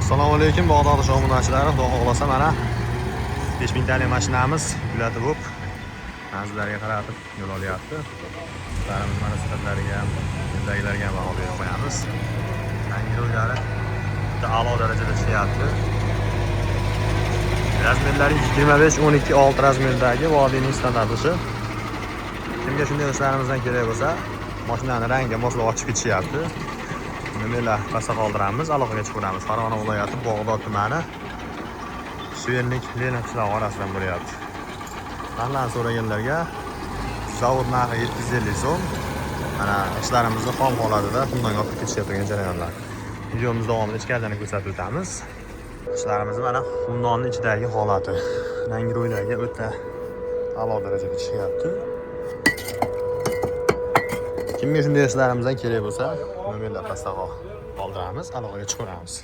Assalomu alaykum Bag'dod shomunachilari. Xudo xohlasa mana 5000 talik mashinamiz yulatib bo'lib manzillarga qaratib yo'l olyapti. Ularimiz mana sifatlariga ham, yo'ldagilarga ham baho berib qo'yamiz. Yangi yo'llari juda a'lo darajada ishlayapti. Razmerlari 25-12-6 razmerdagi vodiyning standarti. Kimga shunday ishlarimizdan kerak bo'lsa, mashinani rangiga moslab ochib ketishyapti. Nimalar pastga qoldiramiz, aloqaga chiqamiz. Farg'ona viloyati Bag'dod tumani Suyernik Lenin qishlog'i orasidan bo'lyapti. Narxlarni so'raganlarga zavod narxi 750 so'm. Mana ishlarimizni xom holatida bundan olib ketishayotgan jarayonlar. Videomiz davomida ichkaridani ko'rsatib o'tamiz. Ishlarimiz mana xumdonning ichidagi holati. Yangi ro'ylarga o'ta a'lo darajada ishyapti. Kimga shunday ishlarimizdan kerak bo'lsa, nomerlar pastga qoldiramiz, aloqaga chiqamiz.